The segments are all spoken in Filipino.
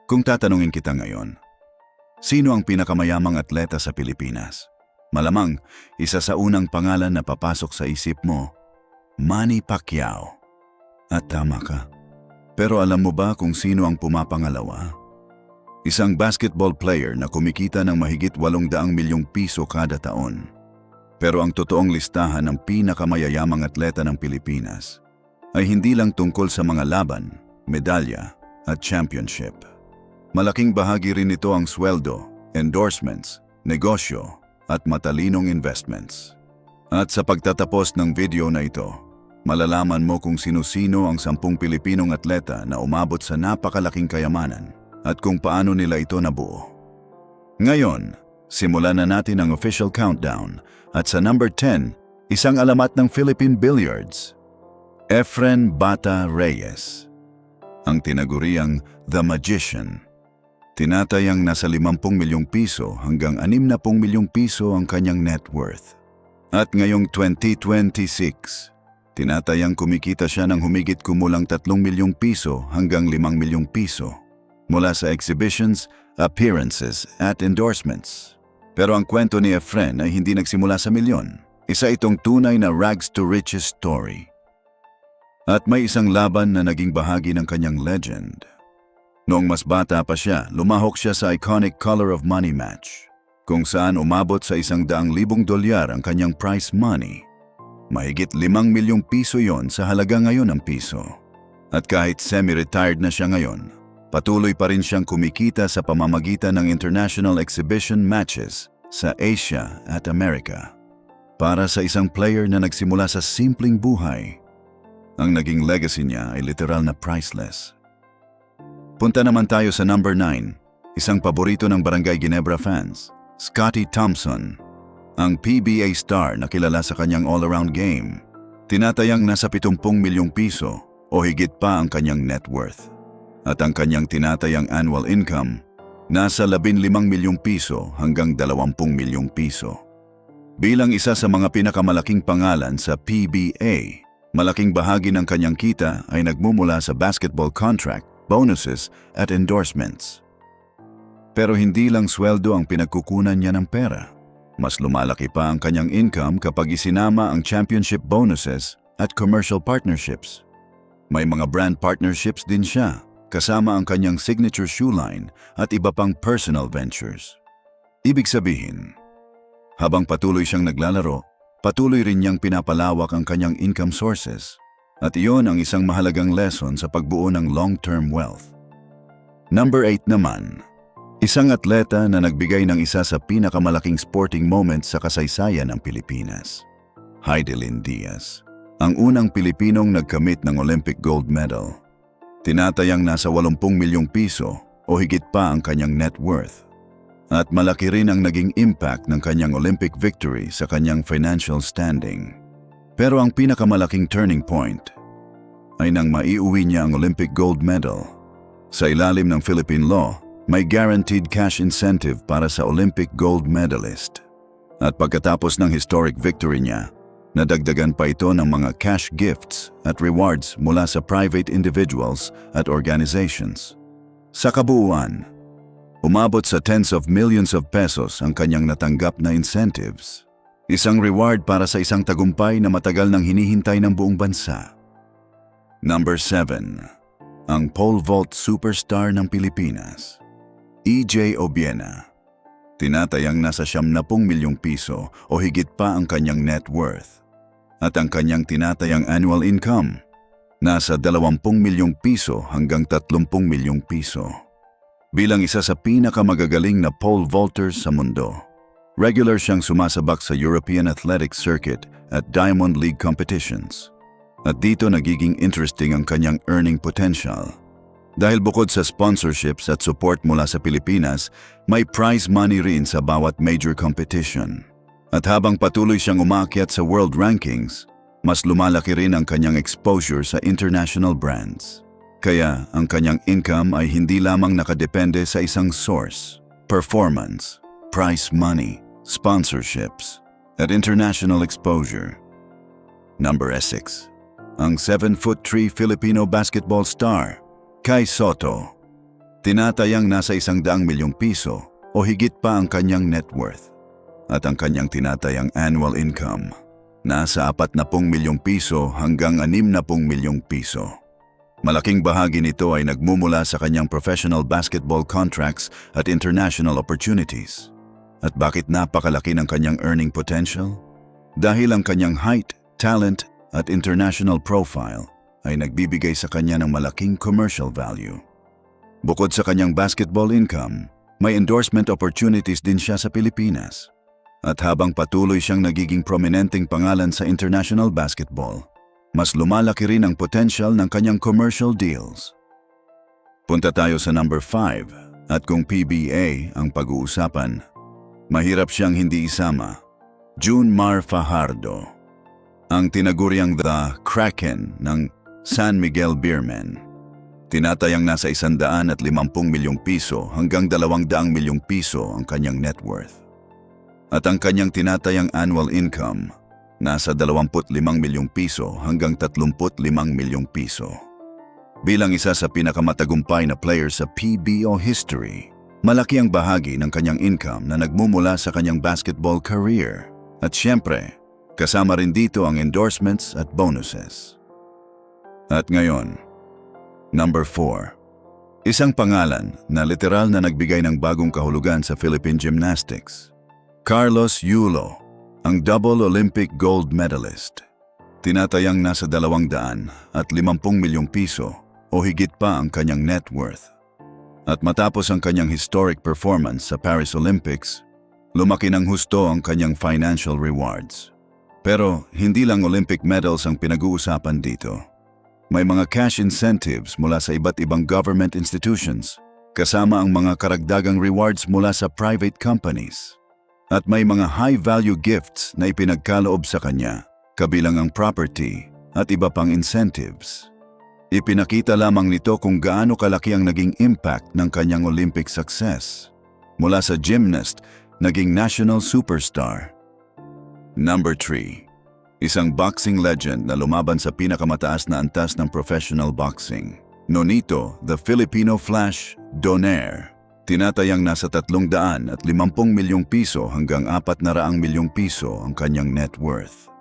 Kung tatanungin kita ngayon, sino ang pinakamayamang atleta sa Pilipinas? Malamang, isa sa unang pangalan na papasok sa isip mo, Manny Pacquiao. At tama ka. Pero alam mo ba kung sino ang pumapangalawa? Isang basketball player na kumikita ng mahigit 800 milyong piso kada taon. Pero ang totoong listahan ng pinakamayayamang atleta ng Pilipinas ay hindi lang tungkol sa mga laban, medalya at championship. Malaking bahagi rin nito ang sweldo, endorsements, negosyo at matalinong investments. At sa pagtatapos ng video na ito, malalaman mo kung sino-sino ang 10 Pilipinong atleta na umabot sa napakalaking kayamanan at kung paano nila ito nabuo. Ngayon, simulan na natin ang official countdown at sa number 10, isang alamat ng Philippine Billiards, Efren Bata Reyes. Ang tinaguriang The Magician. Tinatayang nasa 50 milyong piso hanggang 60 milyong piso ang kanyang net worth. At ngayong 2026, tinatayang kumikita siya ng humigit kumulang 3 milyong piso hanggang 5 milyong piso mula sa exhibitions, appearances at endorsements. Pero ang kwento ni Efren ay hindi nagsimula sa milyon. Isa itong tunay na rags to riches story. At may isang laban na naging bahagi ng kanyang legend. Noong mas bata pa siya, lumahok siya sa iconic Color of Money match, kung saan umabot sa $100,000 ang kanyang prize money. Mahigit 5 milyong piso yon sa halaga ngayon ng piso. At kahit semi-retired na siya ngayon, patuloy pa rin siyang kumikita sa pamamagitan ng international exhibition matches sa Asia at Amerika. Para sa isang player na nagsimula sa simpleng buhay, ang naging legacy niya ay literal na priceless. Punta naman tayo sa number 9, isang paborito ng Barangay Ginebra fans, Scottie Thompson, ang PBA star na kilala sa kanyang all-around game. Tinatayang nasa 70 milyong piso o higit pa ang kanyang net worth. At ang kanyang tinatayang annual income, nasa 15 milyong piso hanggang 20 milyong piso. Bilang isa sa mga pinakamalaking pangalan sa PBA, malaking bahagi ng kanyang kita ay nagmumula sa basketball contract, bonuses at endorsements. Pero hindi lang sweldo ang pinagkukunan niya ng pera. Mas lumalaki pa ang kanyang income kapag isinama ang championship bonuses at commercial partnerships. May mga brand partnerships din siya, kasama ang kanyang signature shoe line at iba pang personal ventures. Ibig sabihin, habang patuloy siyang naglalaro, patuloy rin niyang pinapalawak ang kanyang income sources. At iyon ang isang mahalagang lesson sa pagbuo ng long-term wealth. Number 8 naman, isang atleta na nagbigay ng isa sa pinakamalaking sporting moments sa kasaysayan ng Pilipinas. Heidelin Diaz, ang unang Pilipinong nagkamit ng Olympic gold medal. Tinatayang nasa 80 milyong piso o higit pa ang kanyang net worth. At malaki rin ang naging impact ng kanyang Olympic victory sa kanyang financial standing. Pero ang pinakamalaking turning point ay nang maiuwi niya ang Olympic gold medal. Sa ilalim ng Philippine law, may guaranteed cash incentive para sa Olympic gold medalist. At pagkatapos ng historic victory niya, nadagdagan pa ito ng mga cash gifts at rewards mula sa private individuals at organizations. Sa kabuuan, umabot sa tens of millions of pesos ang kanyang natanggap na incentives. Isang reward para sa isang tagumpay na matagal nang hinihintay ng buong bansa. Number 7. Ang pole vault superstar ng Pilipinas, EJ Obiena. Tinatayang nasa 70 milyong piso o higit pa ang kanyang net worth. At ang kanyang tinatayang annual income, nasa 20 milyong piso hanggang 30 milyong piso. Bilang isa sa pinakamagagaling na pole vaulters sa mundo, regular siyang sumasabak sa European Athletic Circuit at Diamond League competitions. At dito nagiging interesting ang kanyang earning potential. Dahil bukod sa sponsorships at support mula sa Pilipinas, may prize money rin sa bawat major competition. At habang patuloy siyang umaakyat sa world rankings, mas lumalaki rin ang kanyang exposure sa international brands. Kaya ang kanyang income ay hindi lamang nakadepende sa isang source, performance, prize money, sponsorships, at international exposure. Number 6. Ang 7'3" Filipino basketball star, Kai Sotto. Tinatayang nasa 100 milyong piso o higit pa ang kanyang net worth. At ang kanyang tinatayang annual income, nasa 40 milyong piso hanggang 60 milyong piso. Malaking bahagi nito ay nagmumula sa kanyang professional basketball contracts at international opportunities. At bakit napakalaki ng kanyang earning potential? Dahil ang kanyang height, talent at international profile ay nagbibigay sa kanya ng malaking commercial value. Bukod sa kanyang basketball income, may endorsement opportunities din siya sa Pilipinas. At habang patuloy siyang nagiging prominenteng pangalan sa international basketball, mas lumalaki rin ang potential ng kanyang commercial deals. Punta tayo sa number 5 at kung PBA ang pag-uusapan, mahirap siyang hindi isama. Junmar Fajardo, ang tinaguriang The Kraken ng San Miguel Beermen. Tinatayang nasa 150 milyong piso hanggang 200 milyong piso ang kanyang net worth. At ang kanyang tinatayang annual income, nasa 25 milyong piso hanggang 35 milyong piso. Bilang isa sa pinakamatagumpay na player sa PBO history, malaki ang bahagi ng kanyang income na nagmumula sa kanyang basketball career. At syempre, kasama rin dito ang endorsements at bonuses. At ngayon, number 4. Isang pangalan na literal na nagbigay ng bagong kahulugan sa Philippine gymnastics. Carlos Yulo, ang double Olympic gold medalist. Tinatayang nasa 250 milyong piso o higit pa ang kanyang net worth. At matapos ang kanyang historic performance sa Paris Olympics, lumaki ng husto ang kanyang financial rewards. Pero hindi lang Olympic medals ang pinag-uusapan dito. May mga cash incentives mula sa iba't ibang government institutions, kasama ang mga karagdagang rewards mula sa private companies. At may mga high-value gifts na ipinagkaloob sa kanya, kabilang ang property at iba pang incentives. Ipinakita lamang nito kung gaano kalaki ang naging impact ng kanyang Olympic success. Mula sa gymnast, naging national superstar. Number 3. Isang boxing legend na lumaban sa pinakamataas na antas ng professional boxing. Nonito, the Filipino Flash, Donaire. Tinatayang nasa 350 milyong piso hanggang 400 milyong piso ang kanyang net worth.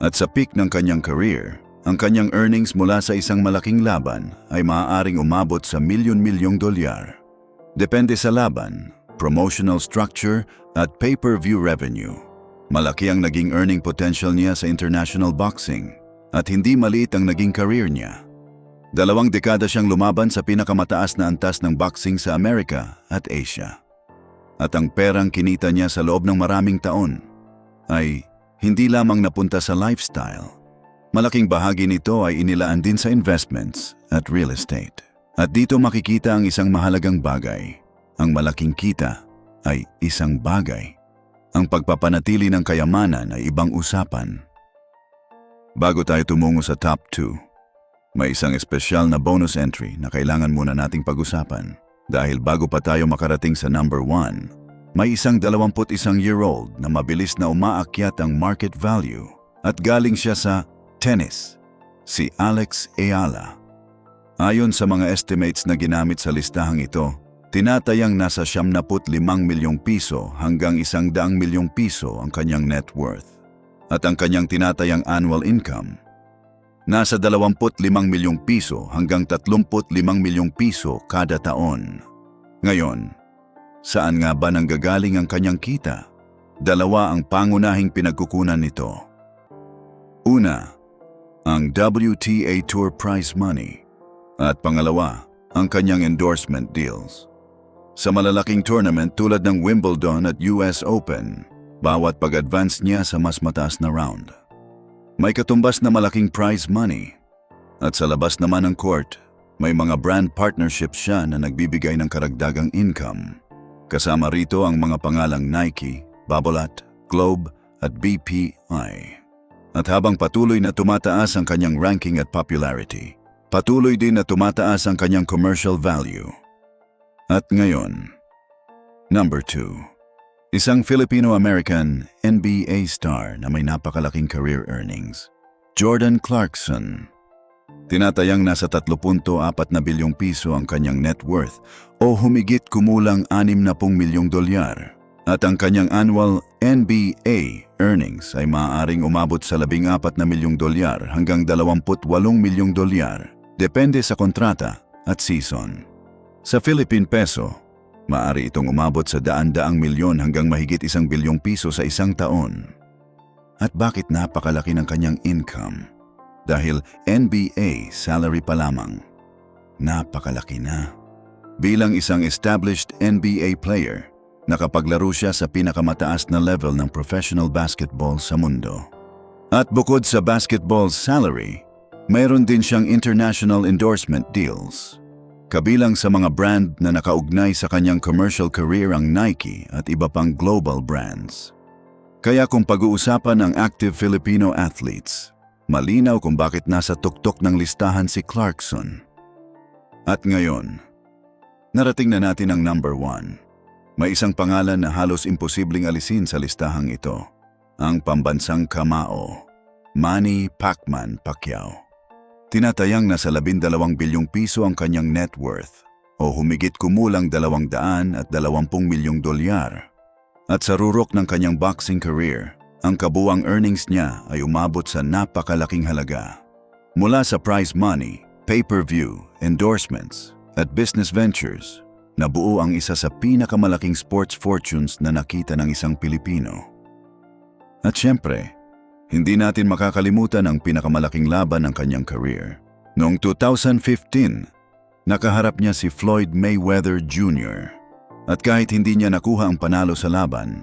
At sa peak ng kanyang career, ang kanyang earnings mula sa isang malaking laban ay maaaring umabot sa milyon-milyong dolyar. Depende sa laban, promotional structure at pay-per-view revenue. Malaki ang naging earning potential niya sa international boxing at hindi maliit ang naging career niya. 2 dekada siyang lumaban sa pinakamataas na antas ng boxing sa Amerika at Asia. At ang perang kinita niya sa loob ng maraming taon ay hindi lamang napunta sa lifestyle. Malaking bahagi nito ay inilaan din sa investments at real estate. At dito makikita ang isang mahalagang bagay. Ang malaking kita ay isang bagay. Ang pagpapanatili ng kayamanan ay ibang usapan. Bago tayo tumungo sa top 2, may isang espesyal na bonus entry na kailangan muna nating pag-usapan. Dahil bago pa tayo makarating sa number 1, may isang 21-year-old na mabilis na umaakyat ang market value at galing siya sa tennis, si Alex Ayala. Ayon sa mga estimates na ginamit sa listahang ito, tinatayang nasa 75 milyong piso hanggang 100 milyong piso ang kanyang net worth. At ang kanyang tinatayang annual income, nasa 25 milyong piso hanggang 35 milyong piso kada taon. Ngayon, saan nga ba nanggagaling ang kanyang kita? 2 ang pangunahing pinagkukunan nito. Una, ang WTA Tour prize money. At pangalawa, ang kanyang endorsement deals. Sa malalaking tournament tulad ng Wimbledon at US Open, bawat pag-advance niya sa mas mataas na round, may katumbas na malaking prize money. At sa labas naman ng court, may mga brand partnerships siya na nagbibigay ng karagdagang income. Kasama rito ang mga pangalang Nike, Babolat, Globe at BPI. At habang patuloy na tumataas ang kanyang ranking at popularity, patuloy din na tumataas ang kanyang commercial value. At ngayon, number 2. Isang Filipino-American NBA star na may napakalaking career earnings, Jordan Clarkson. Tinatayang nasa 3.4 na bilyong piso ang kanyang net worth o humigit kumulang 60 milyong dolyar. At ang kanyang annual NBA earnings ay maaaring umabot sa 14 na milyong dolyar hanggang 28 milyong dolyar, depende sa kontrata at season. Sa Philippine peso, maaari itong umabot sa daan-daang milyon hanggang mahigit 1 bilyong piso sa isang taon. At bakit napakalaki ng kanyang income? Dahil NBA salary pa lamang. Napakalaki na. Bilang isang established NBA player, nakapaglaro siya sa pinakamataas na level ng professional basketball sa mundo. At bukod sa basketball salary, mayroon din siyang international endorsement deals. Kabilang sa mga brand na nakaugnay sa kanyang commercial career ang Nike at iba pang global brands. Kaya kung pag-uusapan ang active Filipino athletes, malinaw kung bakit nasa tuktok ng listahan si Clarkson. At ngayon, narating na natin ang number 1. May isang pangalan na halos imposibleng alisin sa listahang ito, ang pambansang kamao, Manny Pacquiao. Tinatayang nasa 12 bilyong piso ang kanyang net worth o humigit kumulang 220 milyong dolyar. At sa rurok ng kanyang boxing career, ang kabuuang earnings niya ay umabot sa napakalaking halaga. Mula sa prize money, pay-per-view, endorsements, at business ventures, nabuo ang isa sa pinakamalaking sports fortunes na nakita ng isang Pilipino. At syempre, hindi natin makakalimutan ang pinakamalaking laban ng kanyang career. Noong 2015, nakaharap niya si Floyd Mayweather Jr. At kahit hindi niya nakuha ang panalo sa laban,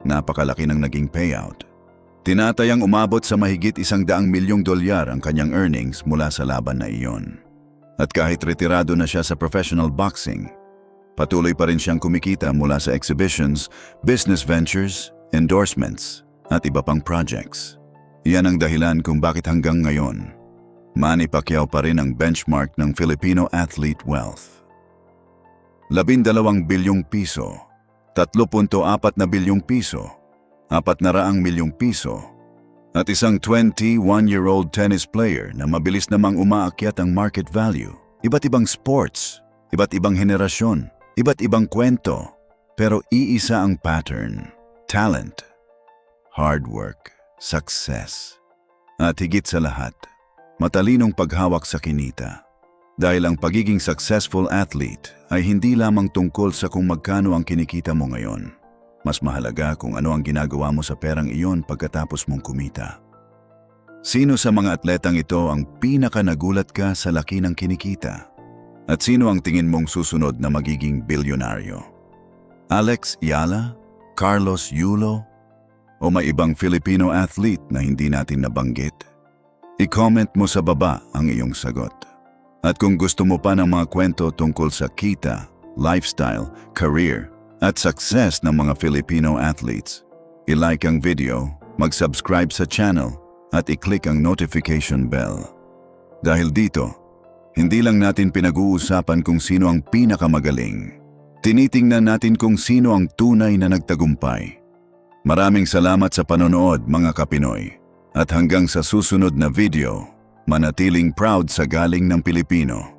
napakalaki ng naging payout. Tinatayang umabot sa mahigit 100 milyong dolyar ang kanyang earnings mula sa laban na iyon. At kahit retirado na siya sa professional boxing, patuloy pa rin siyang kumikita mula sa exhibitions, business ventures, endorsements, at iba pang projects. Iyan ang dahilan kung bakit hanggang ngayon, Manny Pacquiao pa rin ang benchmark ng Filipino athlete wealth. 12 bilyong piso, 3.4 na bilyong piso, 400 milyong piso, at isang 21-year-old tennis player na mabilis namang umaakyat ang market value. Iba't ibang sports, iba't ibang henerasyon, iba't ibang kwento, pero iisa ang pattern: talent, hard work, success, at higit sa lahat, matalinong paghawak sa kinita. Dahil ang pagiging successful athlete ay hindi lamang tungkol sa kung magkano ang kinikita mo ngayon. Mas mahalaga kung ano ang ginagawa mo sa perang iyon pagkatapos mong kumita. Sino sa mga atletang ito ang pinaka-nagulat ka sa laki ng kinikita? At sino ang tingin mong susunod na magiging bilyonaryo? Alex Yala? Carlos Yulo? O may ibang Filipino athlete na hindi natin nabanggit? I-comment mo sa baba ang iyong sagot. At kung gusto mo pa ng mga kwento tungkol sa kita, lifestyle, career, at success ng mga Filipino athletes, i-like ang video, mag-subscribe sa channel, at i-click ang notification bell. Dahil dito, hindi lang natin pinag-uusapan kung sino ang pinakamagaling. Tinitingnan natin kung sino ang tunay na nagtagumpay. Maraming salamat sa panonood, mga Kapinoy. At hanggang sa susunod na video, manatiling proud sa galing ng Pilipino.